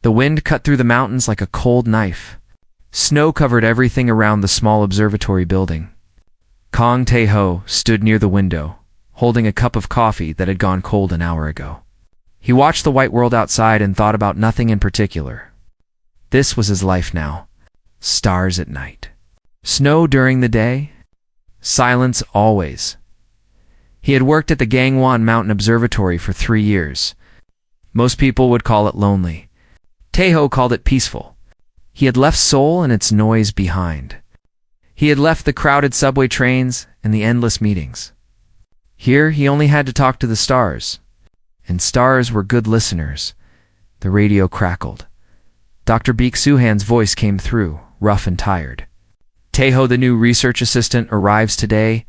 The wind cut through the mountains like a cold knife. Snow covered everything around the small observatory building. Kong Tae-ho stood near the window, holding a cup of coffee that had gone cold an hour ago. He watched the white world outside and thought about nothing in particular. This was his life now. Stars at night. Snow during the day. Silence always. He had worked at the Gangwon Mountain Observatory for 3 years. Most people would call it lonely. Tae-ho called it peaceful. He had left Seoul and its noise behind. He had left the crowded subway trains and the endless meetings. Here he only had to talk to the stars. And stars were good listeners. The radio crackled. Dr. Baek Suhan's voice came through, rough and tired. Tae-ho, the new research assistant, arrives today.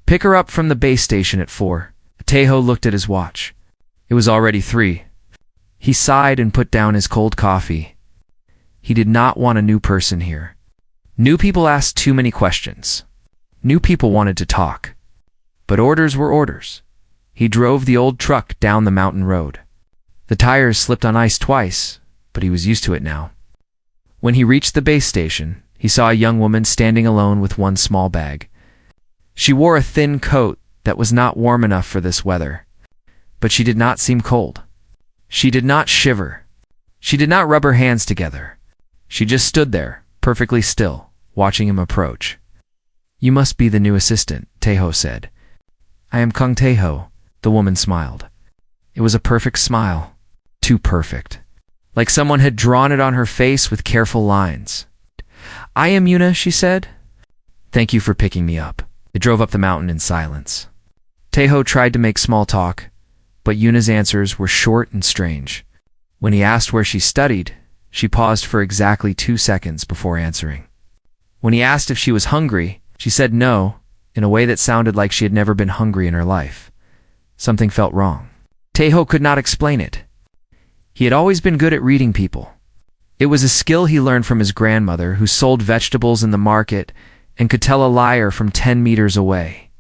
Pick her up from the base station at 4. Tae-ho looked at his watch. It was already 3. He sighed and put down his cold coffee. He did not want a new person here. New people asked too many questions. New people wanted to talk. But orders were orders. He drove the old truck down the mountain road. The tires slipped on ice twice, but he was used to it now. When he reached the base station, he saw a young woman standing alone with one small bag. She wore a thin coat that was not warm enough for this weather, but she did not seem cold. She did not shiver. She did not rub her hands together. She just stood there, perfectly still, watching him approach. "You must be the new assistant," Tae-ho said. "I am Kong Tae-ho," the woman smiled. It was a perfect smile. Too perfect. Like someone had drawn it on her face with careful lines. "I am Yuna," she said. "Thank you for picking me up." They drove up the mountain in silence. Tae-ho tried to make small talk, but Yuna's answers were short and strange. When he asked where she studied, she paused for exactly 2 seconds before answering. When he asked if she was hungry, she said no, in a way that sounded like she had never been hungry in her life. Something felt wrong. Tae-ho could not explain it. He had always been good at reading people. It was a skill he learned from his grandmother, who sold vegetables in the market and could tell a liar from 10 meters away.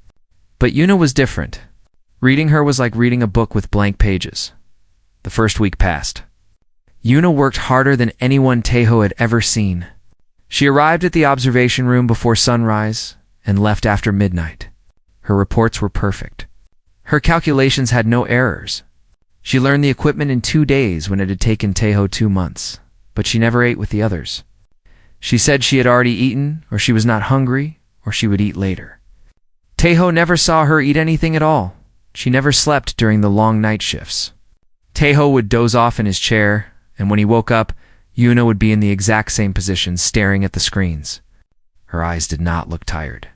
But Yuna was different. Reading her was like reading a book with blank pages. The first week passed. Yuna worked harder than anyone Tae-ho had ever seen. She arrived at the observation room before sunrise and left after midnight. Her reports were perfect. Her calculations had no errors. She learned the equipment in 2 days when it had taken Tae-ho 2 months, but she never ate with the others. She said she had already eaten, or she was not hungry, or she would eat later. Tae-ho never saw her eat anything at all. She never slept during the long night shifts. Tae-ho would doze off in his chair, and when he woke up, Yuna would be in the exact same position, staring at the screens. Her eyes did not look tired.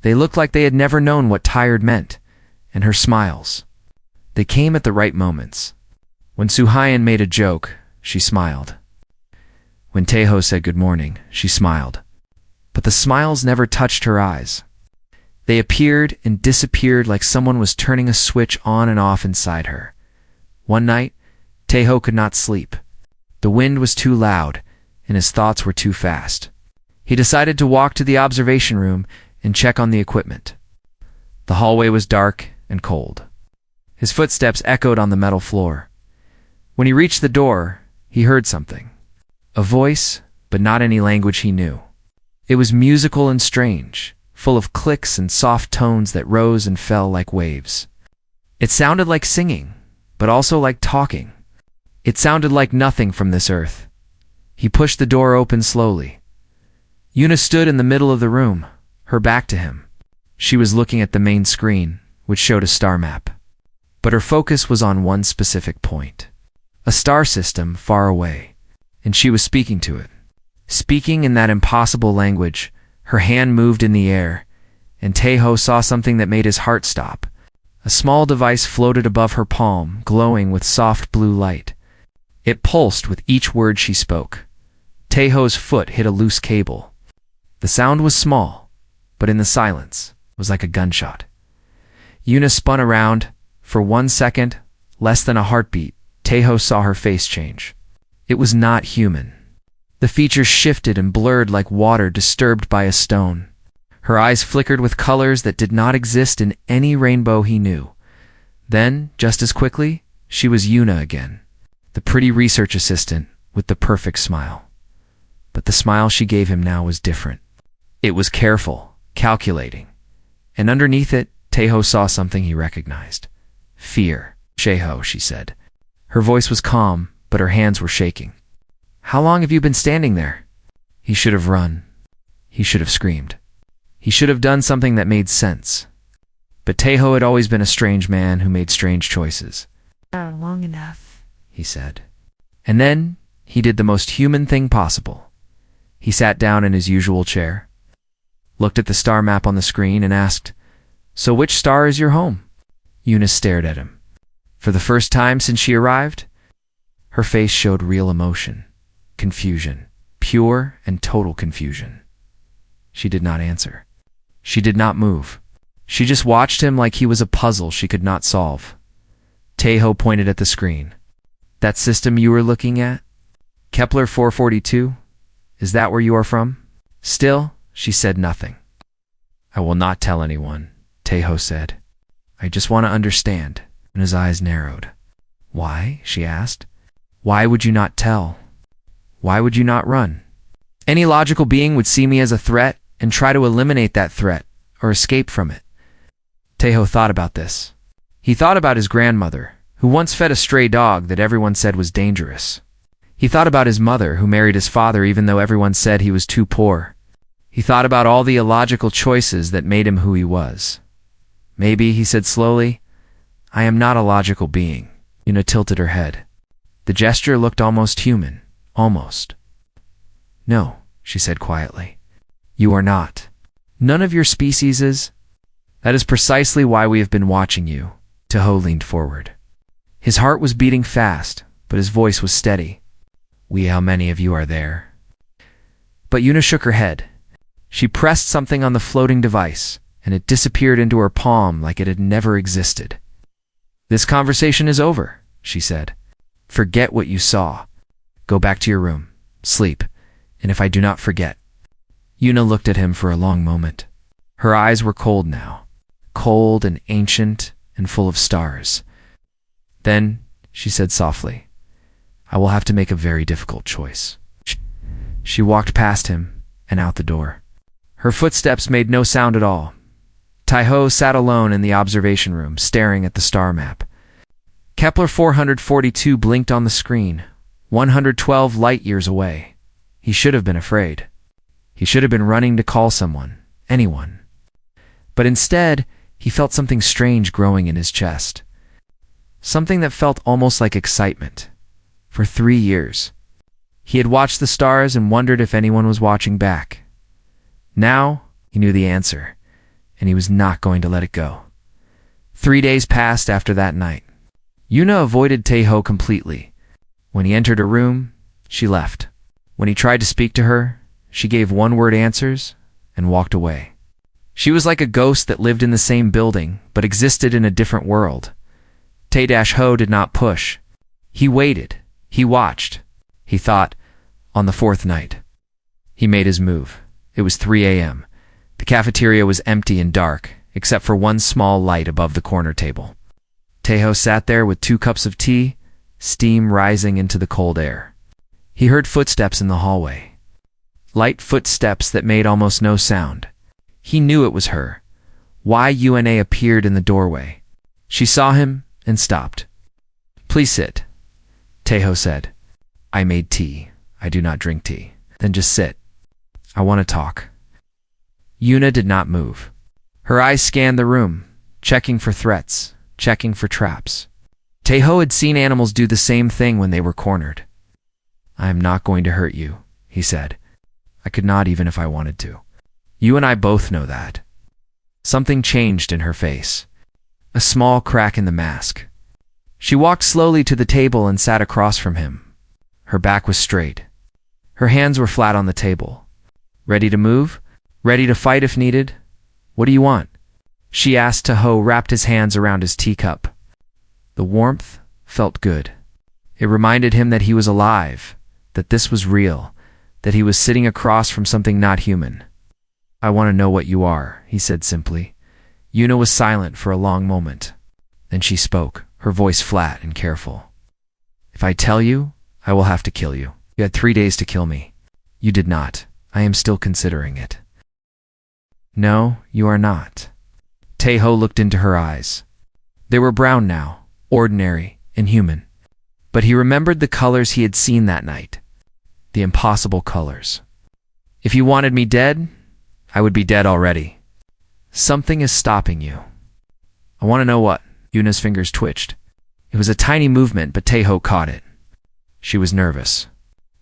They looked like they had never known what tired meant, and her smiles. They came at the right moments. When Suhayan made a joke, she smiled. When Tae-ho said good morning, she smiled. But the smiles never touched her eyes. They appeared and disappeared like someone was turning a switch on and off inside her. One night, Tae-ho could not sleep. The wind was too loud, and his thoughts were too fast. He decided to walk to the observation room and check on the equipment. The hallway was dark and cold. His footsteps echoed on the metal floor. When he reached the door, he heard something. A voice, but not any language he knew. It was musical and strange, full of clicks and soft tones that rose and fell like waves. It sounded like singing, but also like talking. It sounded like nothing from this earth. He pushed the door open slowly. Yuna stood in the middle of the room, her back to him. She was looking at the main screen, which showed a star map. But her focus was on one specific point. A star system far away, and she was speaking to it. Speaking in that impossible language, her hand moved in the air, and Tae-ho saw something that made his heart stop. A small device floated above her palm, glowing with soft blue light. It pulsed with each word she spoke. Tae-ho's foot hit a loose cable. The sound was small, but in the silence, was like a gunshot. Yuna spun around. For 1 second, less than a heartbeat, Tae-ho saw her face change. It was not human. The features shifted and blurred like water disturbed by a stone. Her eyes flickered with colors that did not exist in any rainbow he knew. Then, just as quickly, she was Yuna again. the pretty research assistant with the perfect smile. But the smile she gave him now was different. It was careful, calculating, and underneath it, Taeho saw something he recognized. Fear. Taeho, she said. Her voice was calm, but her hands were shaking. How long have you been standing there? He should have run. He should have screamed. He should have done something that made sense. But Taeho had always been a strange man who made strange choices. Long enough, he said. And then he did the most human thing possible. He sat down in his usual chair, looked at the star map on the screen, and asked, So which star is your home? Eunice stared at him. For the first time since she arrived, her face showed real emotion, confusion, pure and total confusion. She did not answer. She did not move. She just watched him like he was a puzzle she could not solve. Taeho pointed at the screen. That system you were looking at? Kepler 442? Is that where you are from? Still, she said nothing. I will not tell anyone, Taeho said. I just want to understand. And his eyes narrowed. Why? She asked. Why would you not tell? Why would you not run? Any logical being would see me as a threat and try to eliminate that threat or escape from it. Taeho thought about this. He thought about his grandmother, who once fed a stray dog that everyone said was dangerous. He thought about his mother, who married his father even though everyone said he was too poor. He thought about all the illogical choices that made him who he was. Maybe, he said slowly, I am not a logical being. Yuna tilted her head. The gesture looked almost human. Almost. No, she said quietly. You are not. None of your species is. That is precisely why we have been watching you. Taeho leaned forward. His heart was beating fast, but his voice was steady. How many of you are there? But Yuna shook her head. She pressed something on the floating device, and it disappeared into her palm like it had never existed. This conversation is over, she said. Forget what you saw. Go back to your room, sleep, and if I do not forget. Yuna looked at him for a long moment. Her eyes were cold now, cold and ancient and full of stars. Then, she said softly, I will have to make a very difficult choice. She walked past him and out the door. Her footsteps made no sound at all. Taeho sat alone in the observation room, staring at the star map. Kepler 442 blinked on the screen, 112 light-years away. He should have been afraid. He should have been running to call someone, anyone. But instead, he felt something strange growing in his chest. Something that felt almost like excitement. For 3 years, he had watched the stars and wondered if anyone was watching back. Now, he knew the answer, and he was not going to let it go. 3 days passed after that night. Yuna avoided Taeho completely. When he entered her room, she left. When he tried to speak to her, she gave one-word answers and walked away. She was like a ghost that lived in the same building but existed in a different world. Taeho did not push. He waited. He watched. He thought, on the 4th night. He made his move. It was 3 a.m. The cafeteria was empty and dark, except for one small light above the corner table. Taeho sat there with 2 cups of tea, steam rising into the cold air. He heard footsteps in the hallway. Light footsteps that made almost no sound. He knew it was her. Yuna appeared in the doorway. She saw him and stopped. Please sit, Taeho said. I made tea. I do not drink tea. Then just sit. I want to talk. Yuna did not move. Her eyes scanned the room, checking for threats, checking for traps. Taeho had seen animals do the same thing when they were cornered. I am not going to hurt you, he said. I could not even if I wanted to. You and I both know that. Something changed in her face. A small crack in the mask. She walked slowly to the table and sat across from him. Her back was straight. Her hands were flat on the table. Ready to move? Ready to fight if needed? What do you want? She asked. Taeho wrapped his hands around his teacup. The warmth felt good. It reminded him that he was alive, that this was real, that he was sitting across from something not human. I want to know what you are, he said simply. Yuna was silent for a long moment. Then she spoke, her voice flat and careful. If I tell you, I will have to kill you. You had 3 days to kill me. You did not. I am still considering it. No, you are not. Taeho looked into her eyes. They were brown now, ordinary and human. But he remembered the colors he had seen that night. The impossible colors. If you wanted me dead, I would be dead already. Something is stopping you. I want to know what. Yuna's fingers twitched. It was a tiny movement, but Taeho caught it. She was nervous.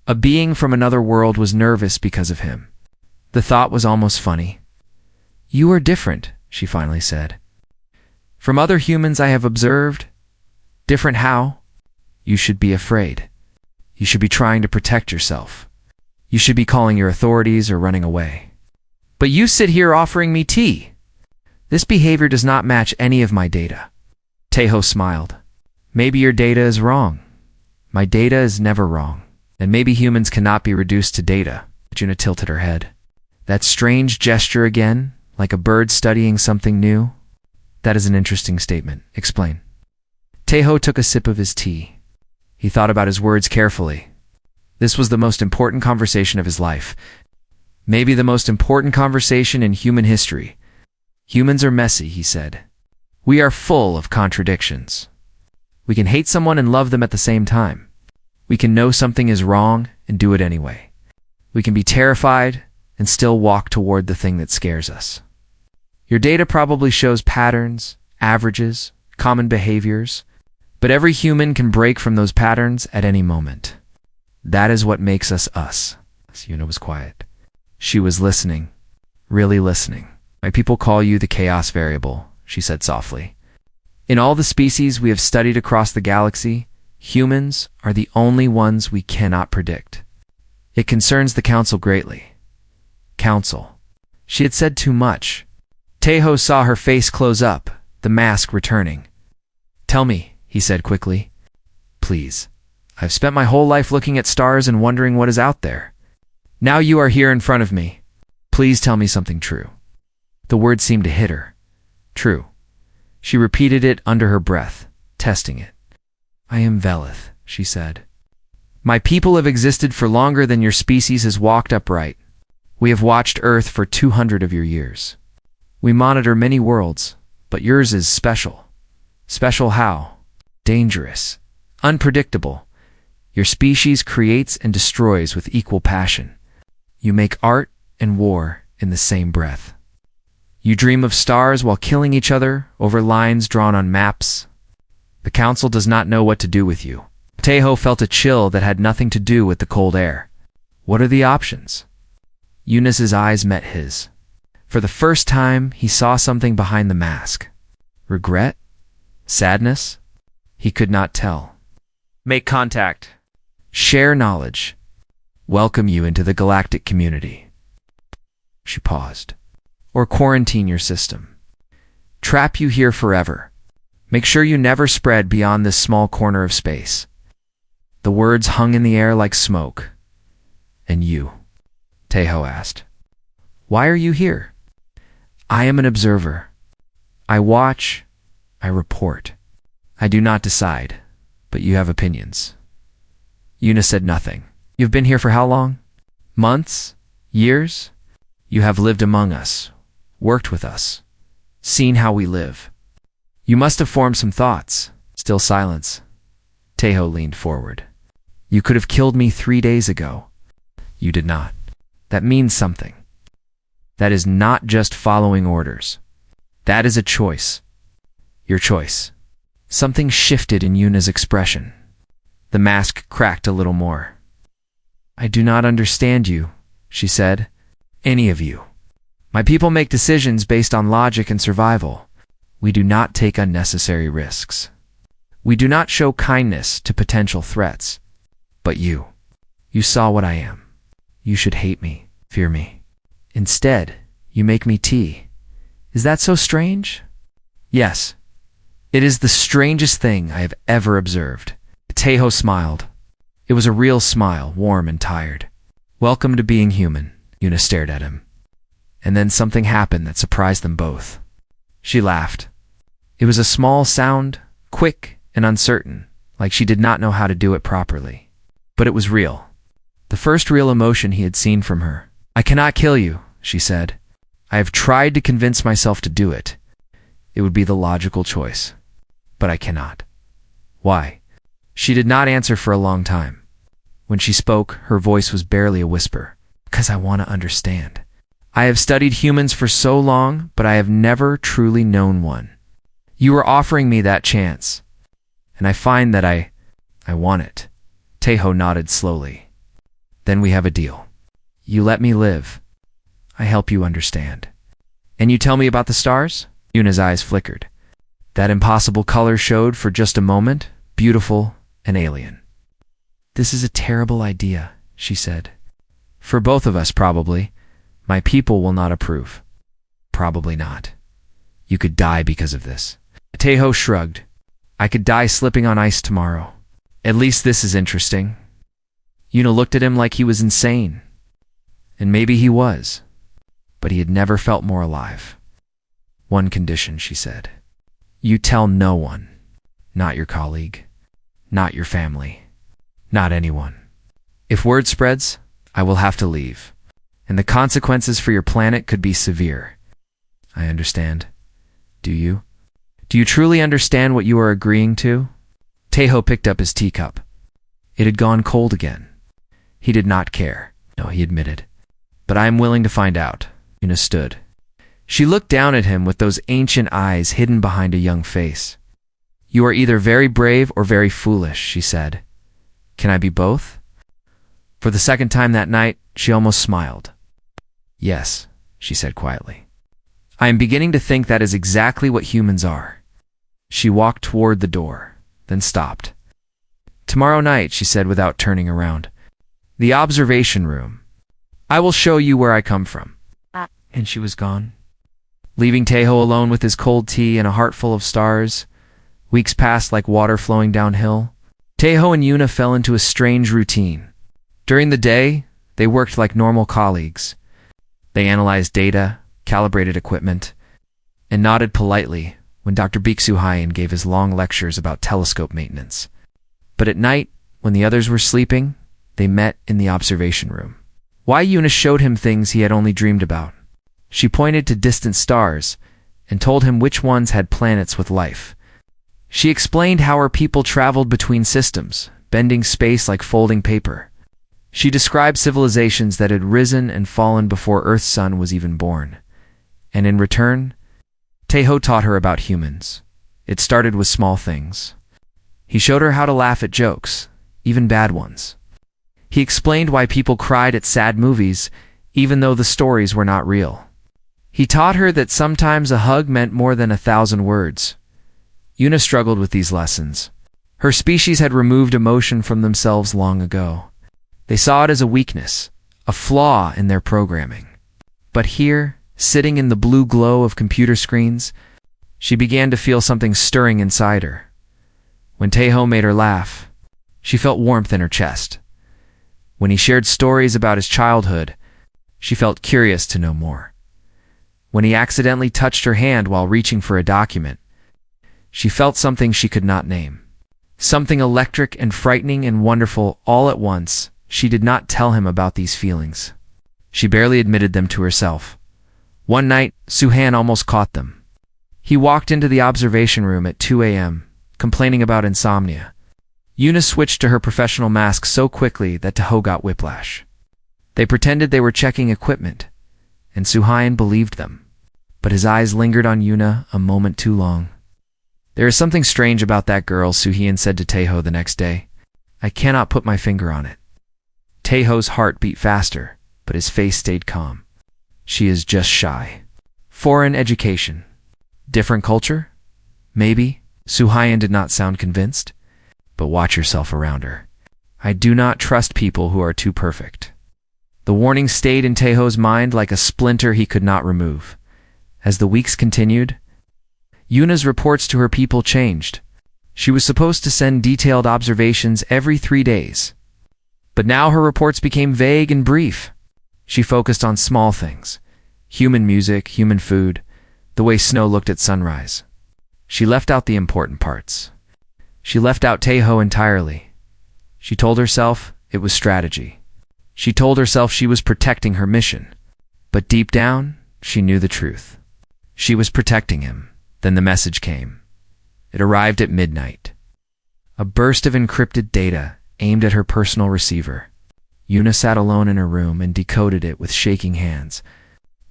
A being from another world was nervous because of him. The thought was almost funny. You are different, she finally said. From other humans I have observed. Different how? You should be afraid. You should be trying to protect yourself. You should be calling your authorities or running away. But you sit here offering me tea. This behavior does not match any of my data. Taeho smiled. Maybe your data is wrong. My data is never wrong. And maybe humans cannot be reduced to data. Yuna tilted her head. That strange gesture again, like a bird studying something new? That is an interesting statement. Explain. Taeho took a sip of his tea. He thought about his words carefully. This was the most important conversation of his life. Maybe the most important conversation in human history. Humans are messy, he said. We are full of contradictions. We can hate someone and love them at the same time. We can know something is wrong and do it anyway. We can be terrified and still walk toward the thing that scares us. Your data probably shows patterns, averages, common behaviors, but every human can break from those patterns at any moment. That is what makes us us. Yuna was quiet. She was listening, really listening. My people call you the chaos variable, she said softly. In all the species we have studied across the galaxy, humans are the only ones we cannot predict. It concerns the Council greatly. Council. She had said too much. Taeho saw her face close up, the mask returning. Tell me, he said quickly. Please. I've spent my whole life looking at stars and wondering what is out there. Now you are here in front of me. Please tell me something true. The word seemed to hit her. True. She repeated it under her breath, testing it. I am Velith, she said. My people have existed for longer than your species has walked upright. We have watched Earth for 200 of your years. We monitor many worlds, but yours is special. Special how? Dangerous. Unpredictable. Your species creates and destroys with equal passion. You make art and war in the same breath. You dream of stars while killing each other over lines drawn on maps. The Council does not know what to do with you. Taeho felt a chill that had nothing to do with the cold air. What are the options? Eunice's eyes met his. For the first time, he saw something behind the mask. Regret? Sadness? He could not tell. Make contact. Share knowledge. Welcome you into the galactic community. She paused. Or quarantine your system. Trap you here forever. Make sure you never spread beyond this small corner of space. The words hung in the air like smoke. And you? Taeho asked. Why are you here? I am an observer. I watch. I report. I do not decide, but you have opinions. Yuna said nothing. You've been here for how long? Months? Years? You have lived among us, worked with us, seen how we live. You must have formed some thoughts. Still silence. Taeho leaned forward. You could have killed me 3 days ago. You did not. That means something. That is not just following orders. That is a choice. Your choice. Something shifted in Yuna's expression. The mask cracked a little more. I do not understand you, she said. Any of you. My people make decisions based on logic and survival. We do not take unnecessary risks. We do not show kindness to potential threats. But you saw what I am. You should hate me, fear me. Instead, you make me tea. Is that so strange? Yes. It is the strangest thing I have ever observed. Taeho smiled. It was a real smile, warm and tired. Welcome to being human, Yuna stared at him. And then something happened that surprised them both. She laughed. It was a small sound, quick and uncertain, like she did not know how to do it properly. But it was real. The first real emotion he had seen from her. "I cannot kill you," she said. "I have tried to convince myself to do it. It would be the logical choice. But I cannot." "Why?" She did not answer for a long time. When she spoke, her voice was barely a whisper. "Because I want to understand. I have studied humans for so long, but I have never truly known one. You are offering me that chance, and I find that I want it." Teho nodded slowly. "Then we have a deal. You let me live. I help you understand. And you tell me about the stars?" Yuna's eyes flickered. That impossible color showed for just a moment, beautiful and alien. "This is a terrible idea," she said. "For both of us, probably. My people will not approve." "Probably not. You could die because of this." Teho shrugged. "I could die slipping on ice tomorrow. At least this is interesting." Yuna looked at him like he was insane. And maybe he was. But he had never felt more alive. "One condition," she said. "You tell no one. Not your colleague. Not your family. Not anyone. If word spreads, I will have to leave. And the consequences for your planet could be severe." "I understand. Do you? Do you truly understand what you are agreeing to?" Teho picked up his teacup. It had gone cold again. He did not care. No, he admitted. "But I am willing to find out." Yuna stood. She looked down at him with those ancient eyes hidden behind a young face. "You are either very brave or very foolish," she said. "Can I be both?" For the second time that night, she almost smiled. "Yes," she said quietly. "I am beginning to think that is exactly what humans are." She walked toward the door, then stopped. "Tomorrow night," she said without turning around. "The observation room. I will show you where I come from." And she was gone, leaving Teho alone with his cold tea and a heart full of stars. Weeks passed like water flowing downhill. Teho and Yuna fell into a strange routine. During the day, they worked like normal colleagues. They analyzed data, calibrated equipment, and nodded politely when Dr. Biksu Hayan gave his long lectures about telescope maintenance. But at night, when the others were sleeping, they met in the observation room. Why Yuna showed him things he had only dreamed about. She pointed to distant stars and told him which ones had planets with life. She explained how her people traveled between systems, bending space like folding paper. She described civilizations that had risen and fallen before Earth's sun was even born. And in return, Teho taught her about humans. It started with small things. He showed her how to laugh at jokes, even bad ones. He explained why people cried at sad movies, even though the stories were not real. He taught her that sometimes a hug meant more than 1,000 words. Yuna struggled with these lessons. Her species had removed emotion from themselves long ago. They saw it as a weakness, a flaw in their programming. But here, sitting in the blue glow of computer screens, she began to feel something stirring inside her. When Teho made her laugh, she felt warmth in her chest. When he shared stories about his childhood, she felt curious to know more. When he accidentally touched her hand while reaching for a document, she felt something she could not name. Something electric and frightening and wonderful all at once. She did not tell him about these feelings. She barely admitted them to herself. One night, Suhan almost caught them. He walked into the observation room at 2 a.m., complaining about insomnia. Yuna switched to her professional mask so quickly that Teho got whiplash. They pretended they were checking equipment, and Suhayan believed them. But his eyes lingered on Yuna a moment too long. "There is something strange about that girl," Suhian said to Teho the next day. "I cannot put my finger on it." Teho's heart beat faster, but his face stayed calm. "She is just shy. Foreign education. Different culture? Maybe." Suhayan did not sound convinced. "But watch yourself around her. I do not trust people who are too perfect." The warning stayed in Teho's mind like a splinter he could not remove. As the weeks continued, Yuna's reports to her people changed. She was supposed to send detailed observations every 3 days. But now her reports became vague and brief. She focused on small things: human music, human food, the way snow looked at sunrise. She left out the important parts. She left out Taeho entirely. She told herself it was strategy. She told herself she was protecting her mission. But deep down, she knew the truth. She was protecting him. Then the message came. It arrived at midnight. A burst of encrypted data aimed at her personal receiver. Yuna sat alone in her room and decoded it with shaking hands.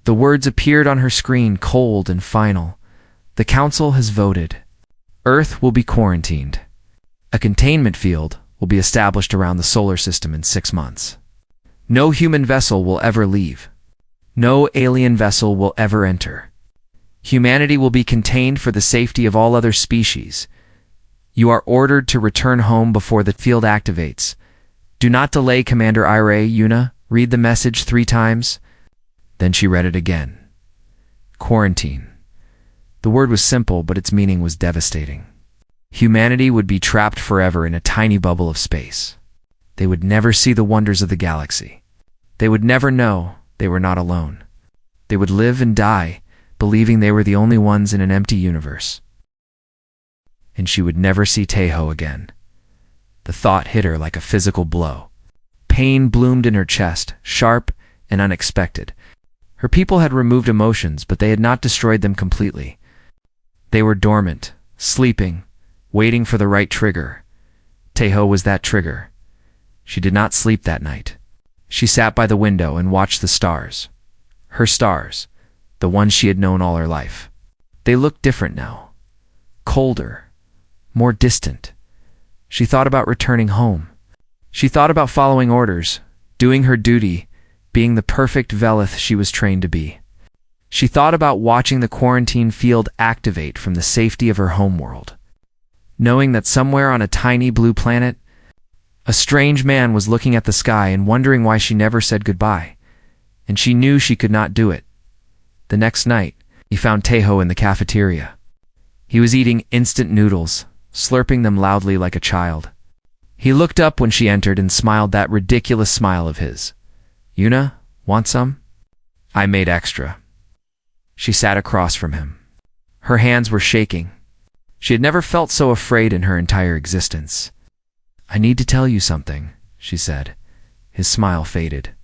The words appeared on her screen, cold and final. The Council has voted. Earth will be quarantined. A containment field will be established around the solar system in 6 months. No human vessel will ever leave. No alien vessel will ever enter. Humanity will be contained for the safety of all other species. You are ordered to return home before the field activates. Do not delay, Commander Ire. Yuna, read the message 3 times. Then she read it again. Quarantine. The word was simple, but its meaning was devastating. Humanity would be trapped forever in a tiny bubble of space. They would never see the wonders of the galaxy. They would never know they were not alone. They would live and die, believing they were the only ones in an empty universe. And she would never see Taeho again. The thought hit her like a physical blow. Pain bloomed in her chest, sharp and unexpected. Her people had removed emotions, but they had not destroyed them completely. They were dormant, sleeping, waiting for the right trigger. Taeho was that trigger. She did not sleep that night. She sat by the window and watched the stars. Her stars, the ones she had known all her life. They looked different now. Colder, more distant. She thought about returning home. She thought about following orders, doing her duty, being the perfect Velith she was trained to be. She thought about watching the quarantine field activate from the safety of her homeworld, knowing that somewhere on a tiny blue planet, a strange man was looking at the sky and wondering why she never said goodbye, and she knew she could not do it. The next night, he found Taeho in the cafeteria. He was eating instant noodles, slurping them loudly like a child. He looked up when she entered and smiled that ridiculous smile of his. Yuna, want some? I made extra. She sat across from him. Her hands were shaking. She had never felt so afraid in her entire existence. I need to tell you something, she said. His smile faded.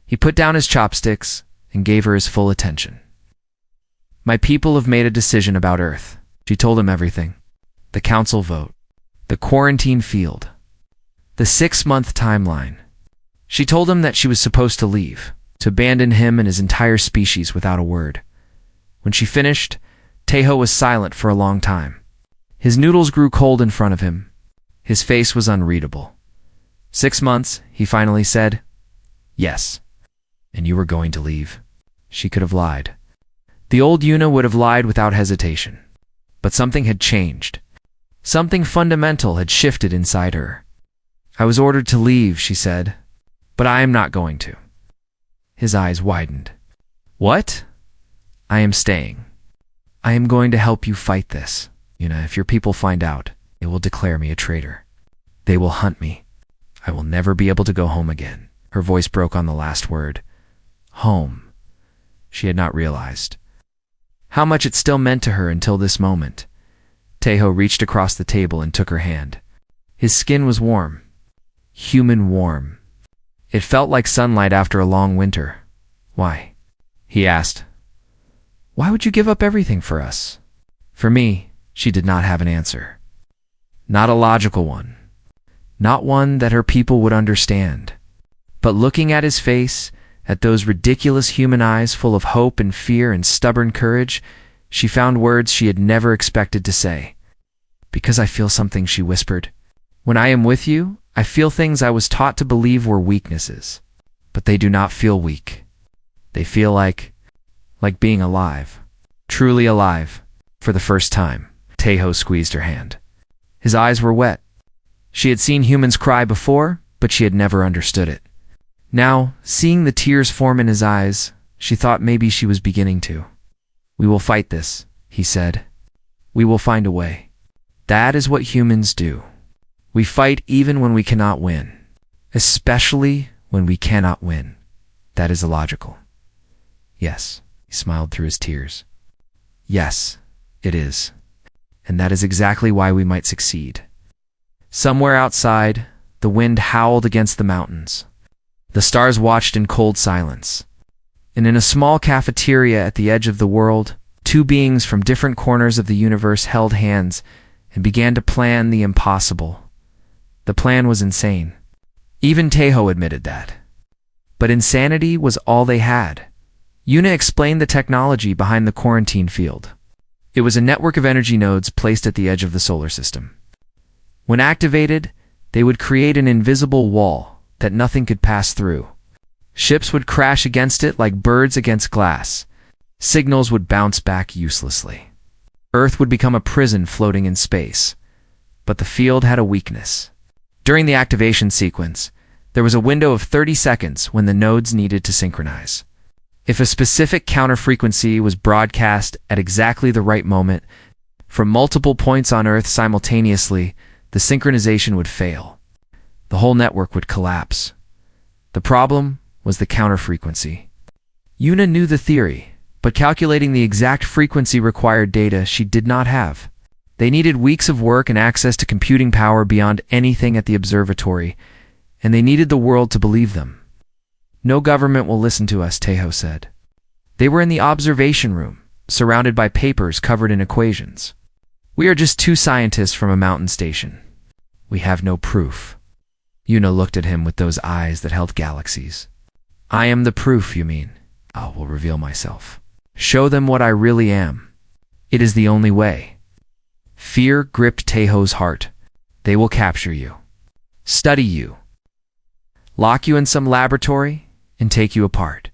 He put down his chopsticks and gave her his full attention. My people have made a decision about Earth. She told him everything. The council vote. The quarantine field. The 6-month timeline. She told him that she was supposed to leave, to abandon him and his entire species without a word. When she finished, Taeho was silent for a long time. His noodles grew cold in front of him. His face was unreadable. 6 months, he finally said. Yes. And you were going to leave. She could have lied. The old Yuna would have lied without hesitation. But something had changed. Something fundamental had shifted inside her. I was ordered to leave, she said, but I am not going to. His eyes widened. What? I am staying. I am going to help you fight this. Yuna, if your people find out, they will declare me a traitor. They will hunt me. I will never be able to go home again. Her voice broke on the last word. Home. She had not realized how much it still meant to her until this moment. Taeho reached across the table and took her hand. His skin was warm. Human warm. It felt like sunlight after a long winter. Why? He asked. Why would you give up everything for us? For me, she did not have an answer. Not a logical one. Not one that her people would understand. But looking at his face, at those ridiculous human eyes full of hope and fear and stubborn courage, she found words she had never expected to say. Because I feel something, she whispered. When I am with you, I feel things I was taught to believe were weaknesses. But they do not feel weak. They feel like being alive. Truly alive. For the first time, Taeho squeezed her hand. His eyes were wet. She had seen humans cry before, but she had never understood it. Now, seeing the tears form in his eyes, she thought maybe she was beginning to. We will fight this, he said. We will find a way. That is what humans do. We fight even when we cannot win. Especially when we cannot win. That is illogical. Yes, he smiled through his tears. Yes, it is. And that is exactly why we might succeed. Somewhere outside, the wind howled against the mountains. The stars watched in cold silence. And in a small cafeteria at the edge of the world, two beings from different corners of the universe held hands and began to plan the impossible. The plan was insane. Even Tejo admitted that. But insanity was all they had. Yuna explained the technology behind the quarantine field. It was a network of energy nodes placed at the edge of the solar system. When activated, they would create an invisible wall that nothing could pass through. Ships would crash against it like birds against glass. Signals would bounce back uselessly. Earth would become a prison floating in space. But the field had a weakness. During the activation sequence, there was a window of 30 seconds when the nodes needed to synchronize. If a specific counterfrequency was broadcast at exactly the right moment, from multiple points on Earth simultaneously, the synchronization would fail. The whole network would collapse. The problem was the counterfrequency. Yuna knew the theory, but calculating the exact frequency required data she did not have. They needed weeks of work and access to computing power beyond anything at the observatory, and they needed the world to believe them. No government will listen to us, Tejo said. They were in the observation room, surrounded by papers covered in equations. We are just two scientists from a mountain station. We have no proof. Yuna looked at him with those eyes that held galaxies. I am the proof, you mean? I will reveal myself. Show them what I really am. It is the only way. Fear gripped Tejo's heart. They will capture you, study you, lock you in some laboratory, and take you apart.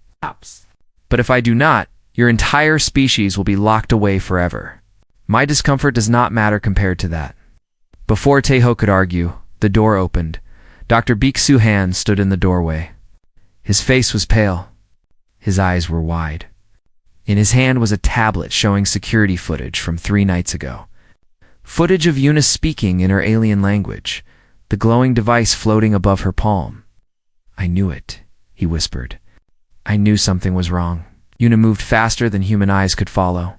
But if I do not, your entire species will be locked away forever. My discomfort does not matter compared to that. Before Tejo could argue, the door opened. Dr. Biksu Han stood in the doorway. His face was pale. His eyes were wide. In his hand was a tablet showing security footage from 3 nights ago. Footage of Yuna speaking in her alien language, the glowing device floating above her palm. I knew it, he whispered. I knew something was wrong. Yuna moved faster than human eyes could follow.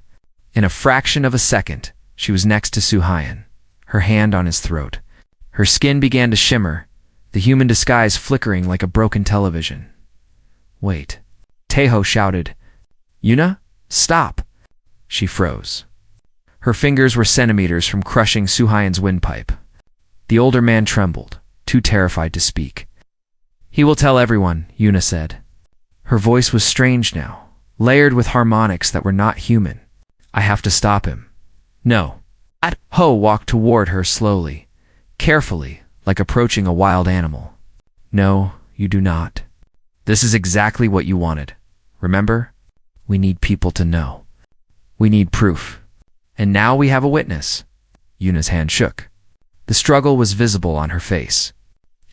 In a fraction of a second, she was next to Suhayan, her hand on his throat. Her skin began to shimmer, the human disguise flickering like a broken television. Wait. Tejo shouted. Yuna, stop. She froze. Her fingers were centimeters from crushing Suhayan's windpipe. The older man trembled, too terrified to speak. He will tell everyone, Yuna said. Her voice was strange now, layered with harmonics that were not human. I have to stop him. No. Ho walked toward her slowly, carefully, like approaching a wild animal. No, you do not. This is exactly what you wanted. Remember? We need people to know. We need proof. And now we have a witness. Yuna's hand shook. The struggle was visible on her face.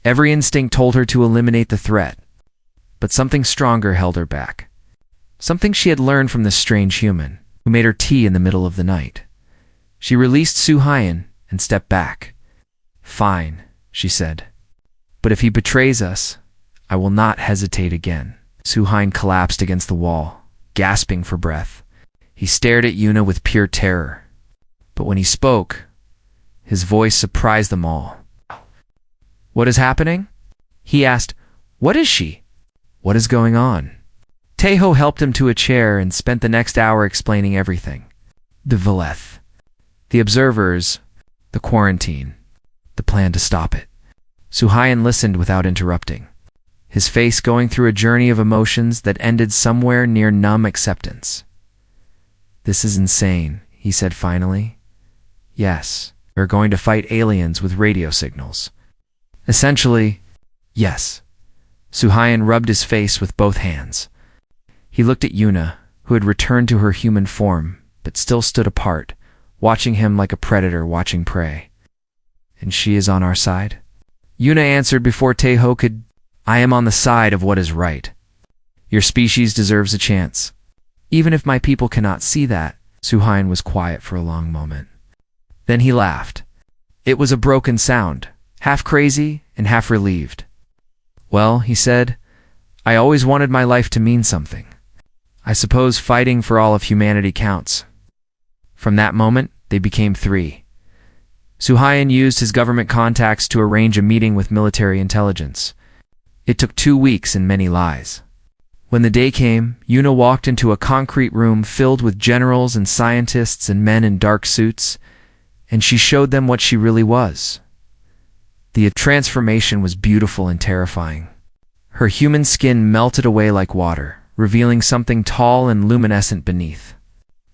Every instinct told her to eliminate the threat. But something stronger held her back. Something she had learned from this strange human, who made her tea in the middle of the night. She released Suhayan and stepped back. Fine, she said. But if he betrays us, I will not hesitate again. Suhayan collapsed against the wall, gasping for breath. He stared at Yuna with pure terror. But when he spoke, his voice surprised them all. What is happening? He asked. What is she? What is going on? Tejo helped him to a chair and spent the next hour explaining everything. The Veleth, the observers, the quarantine, the plan to stop it. Suhayan listened without interrupting, his face going through a journey of emotions that ended somewhere near numb acceptance. This is insane, he said finally. Yes, we're going to fight aliens with radio signals. Essentially, yes. Suhayan rubbed his face with both hands. He looked at Yuna, who had returned to her human form, but still stood apart, watching him like a predator watching prey. And she is on our side? Yuna answered before Tejo could. I am on the side of what is right. Your species deserves a chance. Even if my people cannot see that. Suhayan was quiet for a long moment. Then he laughed. It was a broken sound, half crazy and half relieved. Well, he said, I always wanted my life to mean something. I suppose fighting for all of humanity counts. From that moment, they became 3. Suhayan used his government contacts to arrange a meeting with military intelligence. It took 2 weeks and many lies. When the day came, Yuna walked into a concrete room filled with generals and scientists and men in dark suits, and she showed them what she really was. The transformation was beautiful and terrifying. Her human skin melted away like water, revealing something tall and luminescent beneath.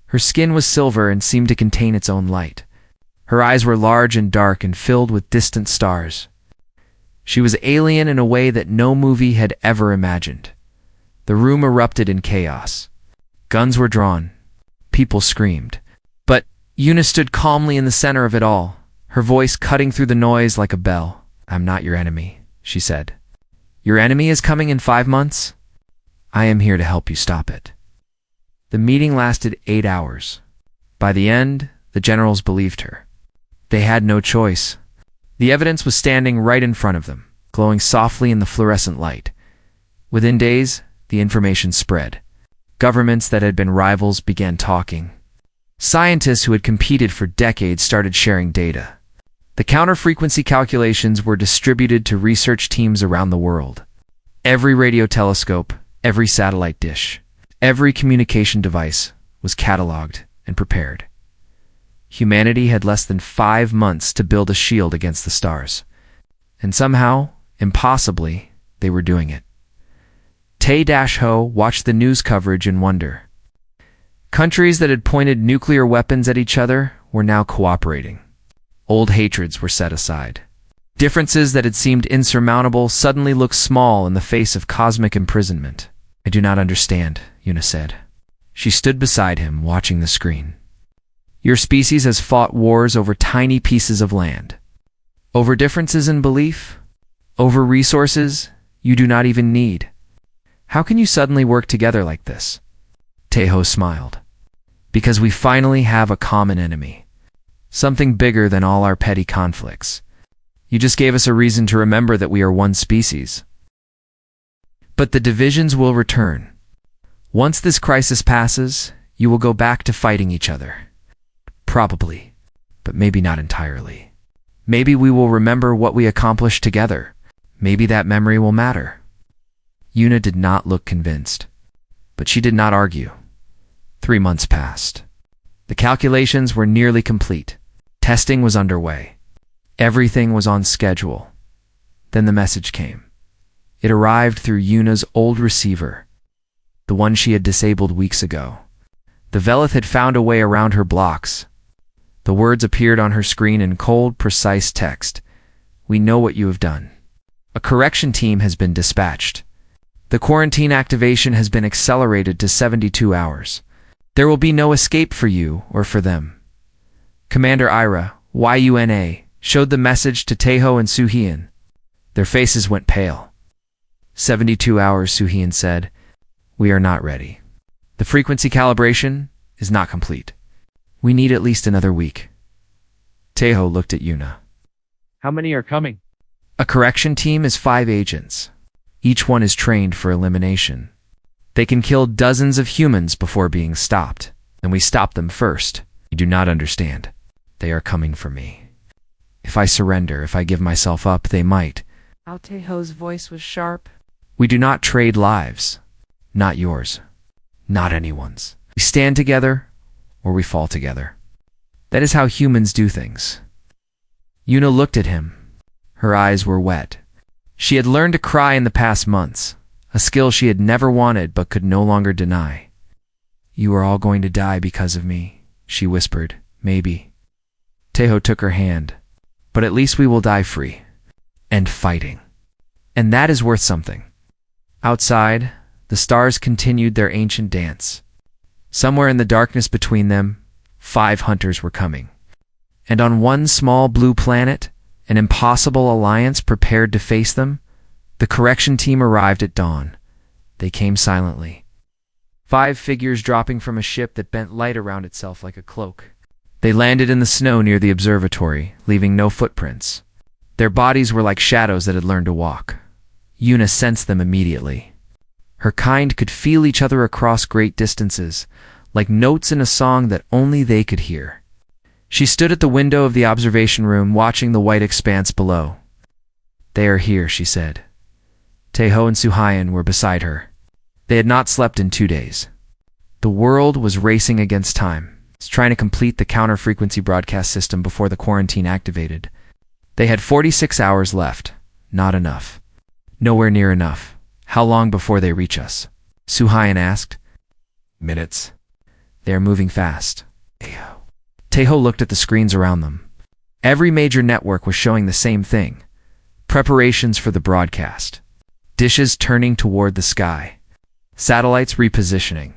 Her skin was silver and seemed to contain its own light. Her eyes were large and dark and filled with distant stars. She was alien in a way that no movie had ever imagined. The room erupted in chaos. Guns were drawn. People screamed. But Yuna stood calmly in the center of it all, her voice cutting through the noise like a bell. "I'm not your enemy," she said. "Your enemy is coming in 5 months? I am here to help you stop it." The meeting lasted 8 hours. By the end, the generals believed her. They had no choice. The evidence was standing right in front of them, glowing softly in the fluorescent light. Within days, the information spread. Governments that had been rivals began talking. Scientists who had competed for decades started sharing data. The counter-frequency calculations were distributed to research teams around the world. Every radio telescope, every satellite dish, every communication device was cataloged and prepared. Humanity had less than 5 months to build a shield against the stars. And somehow, impossibly, they were doing it. Tae-Ho watched the news coverage in wonder. Countries that had pointed nuclear weapons at each other were now cooperating. Old hatreds were set aside. Differences that had seemed insurmountable suddenly looked small in the face of cosmic imprisonment. "I do not understand," Yuna said. She stood beside him, watching the screen. "Your species has fought wars over tiny pieces of land. Over differences in belief? Over resources you do not even need. How can you suddenly work together like this?" Tae-Ho smiled. "Because we finally have a common enemy. Something bigger than all our petty conflicts. You just gave us a reason to remember that we are one species. But the divisions will return. Once this crisis passes, you will go back to fighting each other. Probably, but maybe not entirely. Maybe we will remember what we accomplished together. Maybe that memory will matter." Yuna did not look convinced, but she did not argue. 3 months passed. The calculations were nearly complete. Testing was underway. Everything was on schedule. Then the message came. It arrived through Yuna's old receiver, the one she had disabled weeks ago. The Velith had found a way around her blocks. The words appeared on her screen in cold, precise text. "We know what you have done. A correction team has been dispatched. The quarantine activation has been accelerated to 72 hours. There will be no escape for you or for them." Commander Ira, YUNA, showed the message to Tae-Ho and Suhian. Their faces went pale. 72 hours, Suhian said. "We are not ready. The frequency calibration is not complete. We need at least another week." Tae-Ho looked at Yuna. "How many are coming?" "A correction team is 5 agents. Each one is trained for elimination. They can kill dozens of humans before being stopped, and we stop them first. You do not understand. They are coming for me. If I surrender, if I give myself up, they might." Tae-Ho's voice was sharp. "We do not trade lives. Not yours. Not anyone's. We stand together, or we fall together. That is how humans do things." Yuna looked at him. Her eyes were wet. She had learned to cry in the past months, a skill she had never wanted but could no longer deny. "You are all going to die because of me," she whispered. "Maybe." Tae-Ho took her hand. "But at least we will die free. And fighting. And that is worth something." Outside, the stars continued their ancient dance. Somewhere in the darkness between them, 5 hunters were coming. And on one small blue planet, an impossible alliance prepared to face them, the correction team arrived at dawn. They came silently. 5 figures dropping from a ship that bent light around itself like a cloak. They landed in the snow near the observatory, leaving no footprints. Their bodies were like shadows that had learned to walk. Yuna sensed them immediately. Her kind could feel each other across great distances, like notes in a song that only they could hear. She stood at the window of the observation room, watching the white expanse below. "They are here," she said. Taeho and Suhayan were beside her. They had not slept in 2 days. The world was racing against time, trying to complete the counter-frequency broadcast system before the quarantine activated. They had 46 hours left. Not enough. Nowhere near enough. "How long before they reach us?" Suhayan asked. "Minutes. They are moving fast." Taeho looked at the screens around them. Every major network was showing the same thing. Preparations for the broadcast. Dishes turning toward the sky. Satellites repositioning.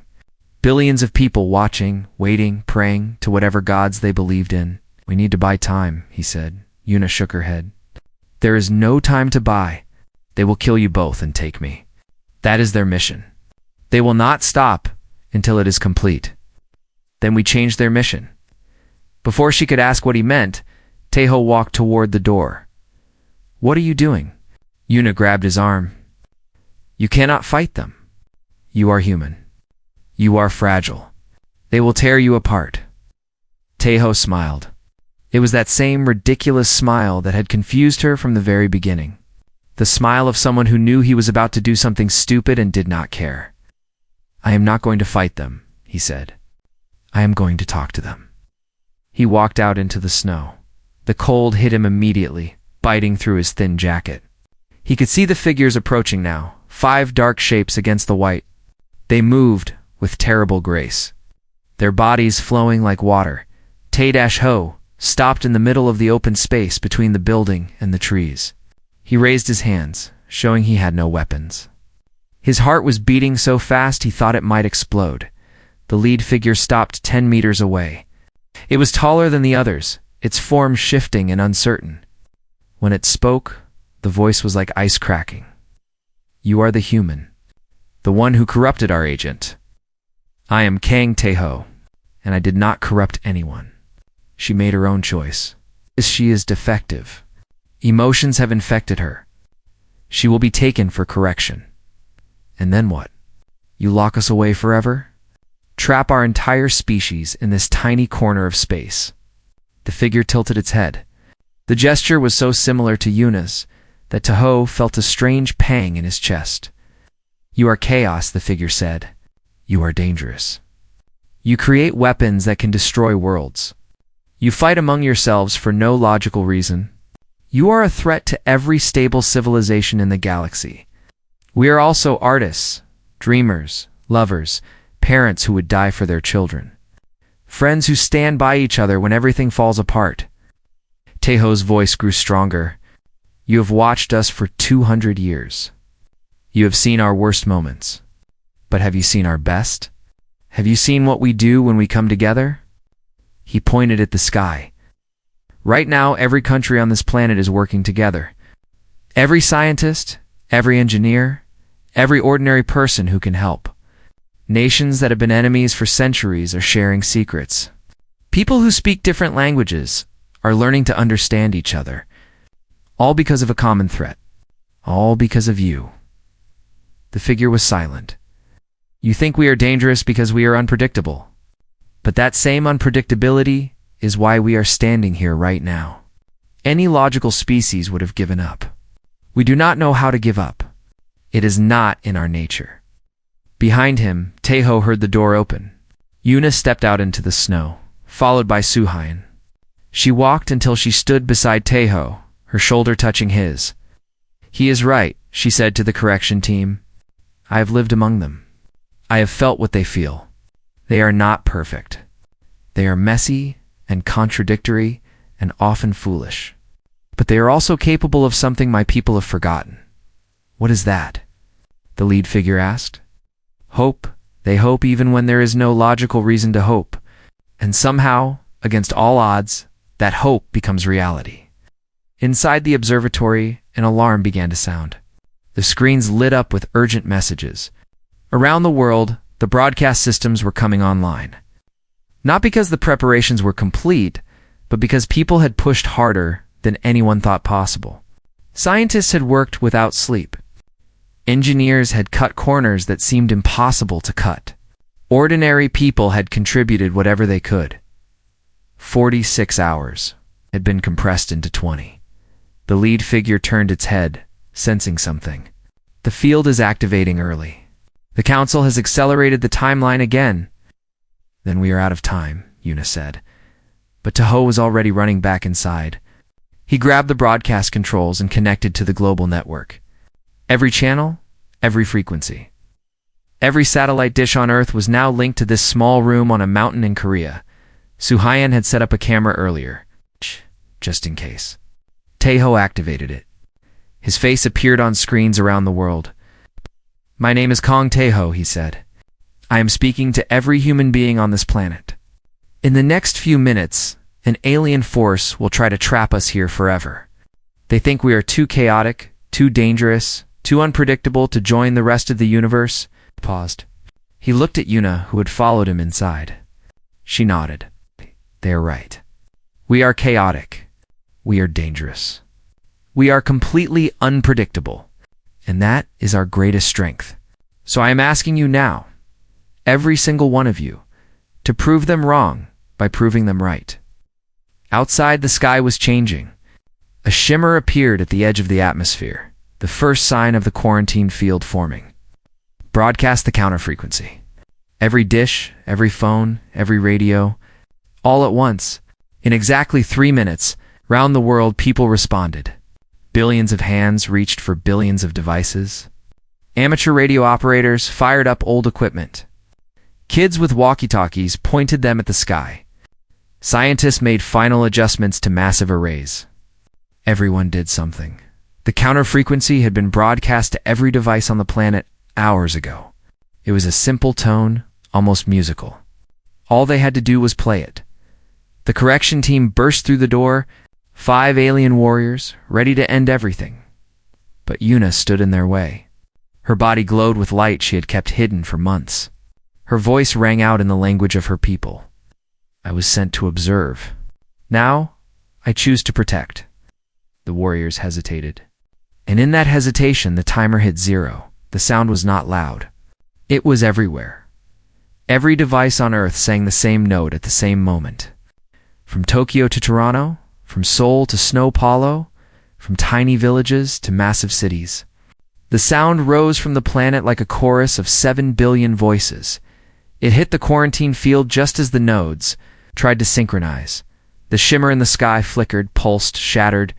Billions of people watching, waiting, praying to whatever gods they believed in. "We need to buy time," he said. Yuna shook her head. "There is no time to buy. They will kill you both and take me. That is their mission. They will not stop until it is complete." Then we changed their mission. Before she could ask what he meant, Taeho walked toward the door. "What are you doing?" Yuna grabbed his arm. "You cannot fight them. You are human. You are fragile. They will tear you apart." Taeho smiled. It was that same ridiculous smile that had confused her from the very beginning. The smile of someone who knew he was about to do something stupid and did not care. "I am not going to fight them," he said. "I am going to talk to them." He walked out into the snow. The cold hit him immediately, biting through his thin jacket. He could see the figures approaching now, 5 dark shapes against the white. They moved with terrible grace, their bodies flowing like water. Tae-Ho stopped in the middle of the open space between the building and the trees. He raised his hands, showing he had no weapons. His heart was beating so fast he thought it might explode. The lead figure stopped 10 meters away. It was taller than the others, its form shifting and uncertain. When it spoke, the voice was like ice cracking. "You are the human, the one who corrupted our agent. I am Kang Taeho, and I did not corrupt anyone. She made her own choice. She is defective. Emotions have infected her. She will be taken for correction. And then what? You lock us away forever? Trap our entire species in this tiny corner of space." The figure tilted its head. The gesture was so similar to Yuna's that Taeho felt a strange pang in his chest. "You are chaos," the figure said. "You are dangerous. You create weapons that can destroy worlds. You fight among yourselves for no logical reason. You are a threat to every stable civilization in the galaxy. We are also artists, dreamers, lovers, parents who would die for their children. Friends who stand by each other when everything falls apart." Taeho's voice grew stronger. "You have watched us for 200 years. You have seen our worst moments. But have you seen our best? Have you seen what we do when we come together?" He pointed at the sky. "Right now, every country on this planet is working together. Every scientist, every engineer, every ordinary person who can help. Nations that have been enemies for centuries are sharing secrets. People who speak different languages are learning to understand each other. All because of a common threat. All because of you." The figure was silent. "You think we are dangerous because we are unpredictable. But that same unpredictability is why we are standing here right now. Any logical species would have given up. We do not know how to give up. It is not in our nature." Behind him, Taeho heard the door open. Yuna stepped out into the snow, followed by Suhayan. She walked until she stood beside Taeho, her shoulder touching his. "He is right," she said to the correction team. "I have lived among them. I have felt what they feel. They are not perfect. They are messy and contradictory and often foolish. But they are also capable of something my people have forgotten." "What is that?" the lead figure asked. "Hope. They hope even when there is no logical reason to hope. And somehow, against all odds, that hope becomes reality." Inside the observatory, an alarm began to sound. The screens lit up with urgent messages. Around the world, the broadcast systems were coming online. Not because the preparations were complete, but because people had pushed harder than anyone thought possible. Scientists had worked without sleep. Engineers had cut corners that seemed impossible to cut. Ordinary people had contributed whatever they could. 46 hours had been compressed into 20. The lead figure turned its head, sensing something. The field is activating early. The council has accelerated the timeline again. Then we are out of time, Yuna said. But Tahoe was already running back inside. He grabbed the broadcast controls and connected to the global network. Every channel, every frequency. Every satellite dish on Earth was now linked to this small room on a mountain in Korea. Suhayan had set up a camera earlier, just in case. Tahoe activated it. His face appeared on screens around the world. "My name is Kong Tahoe," he said. "I am speaking to every human being on this planet. In the next few minutes, an alien force will try to trap us here forever. They think we are too chaotic, too dangerous, too unpredictable to join the rest of the universe." Paused. He looked at Yuna, who had followed him inside. She nodded. "They are right. We are chaotic. We are dangerous. We are completely unpredictable. And that is our greatest strength. So I am asking you now, every single one of you, to prove them wrong by proving them right." Outside, the sky was changing. A shimmer appeared at the edge of the atmosphere, the first sign of the quarantine field forming. Broadcast the counter frequency. Every dish, every phone, every radio, all at once. In exactly 3 minutes, round the world people responded. Billions of hands reached for billions of devices. Amateur radio operators fired up old equipment. Kids with walkie-talkies pointed them at the sky. Scientists made final adjustments to massive arrays. Everyone did something. The counter frequency had been broadcast to every device on the planet hours ago. It was a simple tone, almost musical. All they had to do was play it. The correction team burst through the door, 5 alien warriors, ready to end everything. But Yuna stood in their way. Her body glowed with light she had kept hidden for months. Her voice rang out in the language of her people. "I was sent to observe. Now, I choose to protect." The warriors hesitated. And in that hesitation, the timer hit 0. The sound was not loud. It was everywhere. Every device on Earth sang the same note at the same moment. From Tokyo to Toronto, from Seoul to São Paulo, from tiny villages to massive cities. The sound rose from the planet like a chorus of 7 billion voices. It hit the quarantine field just as the nodes tried to synchronize. The shimmer in the sky flickered, pulsed, shattered.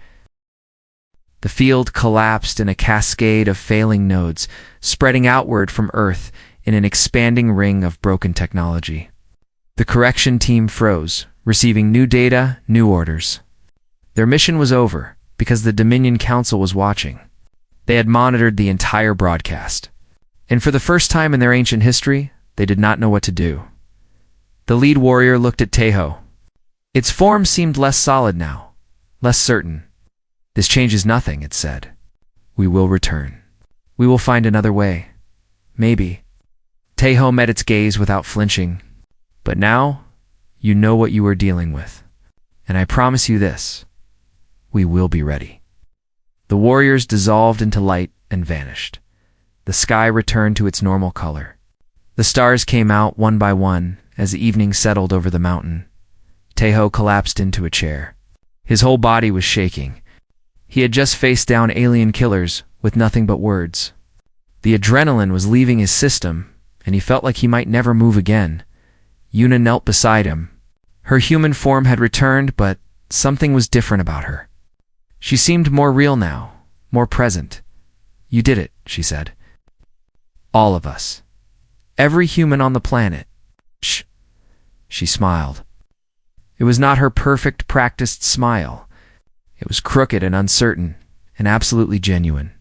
The field collapsed in a cascade of failing nodes, spreading outward from Earth in an expanding ring of broken technology. The correction team froze, receiving new data, new orders. Their mission was over, because the Dominion Council was watching. They had monitored the entire broadcast. And for the first time in their ancient history, they did not know what to do. The lead warrior looked at Tahoe. Its form seemed less solid now, less certain. "This changes nothing," it said. "We will return. We will find another way. Maybe." Tahoe met its gaze without flinching. "But now, you know what you are dealing with. And I promise you this. We will be ready." The warriors dissolved into light and vanished. The sky returned to its normal color. The stars came out one by one as the evening settled over the mountain. Tahoe collapsed into a chair. His whole body was shaking. He had just faced down alien killers with nothing but words. The adrenaline was leaving his system, and he felt like he might never move again. Yuna knelt beside him. Her human form had returned, but something was different about her. She seemed more real now, more present. "You did it," she said. "All of us. Every human on the planet." "Shh." She smiled. It was not her perfect, practiced smile. It was crooked and uncertain, and absolutely genuine.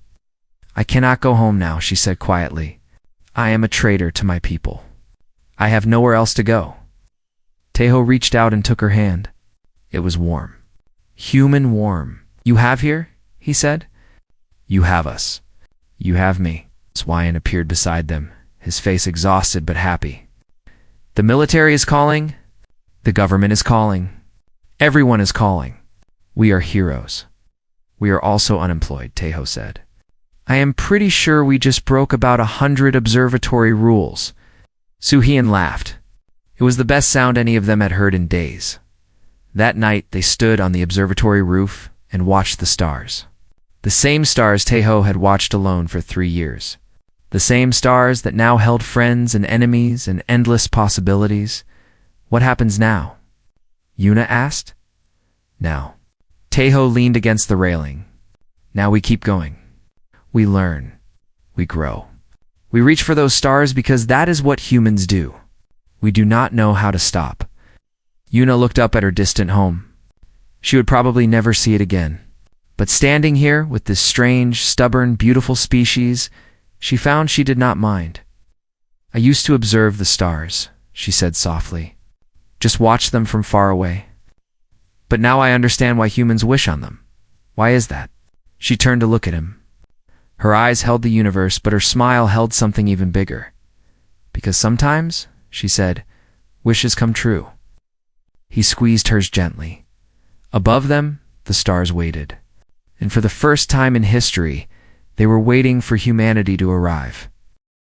"I cannot go home now," she said quietly. "I am a traitor to my people. I have nowhere else to go." Tahoe reached out and took her hand. It was warm. Human warm. "You have here?" he said. "You have us. You have me." Swyan appeared beside them, his face exhausted but happy. "The military is calling. The government is calling. Everyone is calling. We are heroes. We are also unemployed," Tahoe said. "I am pretty sure we just broke about 100 observatory rules." Suhian laughed. It was the best sound any of them had heard in days. That night, they stood on the observatory roof and watched the stars. The same stars Taeho had watched alone for 3 years. The same stars that now held friends and enemies and endless possibilities. What happens now? Yuna asked. Now. Taeho leaned against the railing. Now we keep going. We learn. We grow. We reach for those stars because that is what humans do. We do not know how to stop. Yuna looked up at her distant home. She would probably never see it again. But standing here with this strange, stubborn, beautiful species, she found she did not mind. I used to observe the stars, she said softly. Just watch them from far away. But now I understand why humans wish on them. Why is that? She turned to look at him. Her eyes held the universe, but her smile held something even bigger. Because sometimes, she said, wishes come true. He squeezed hers gently. Above them, the stars waited. And for the first time in history, they were waiting for humanity to arrive.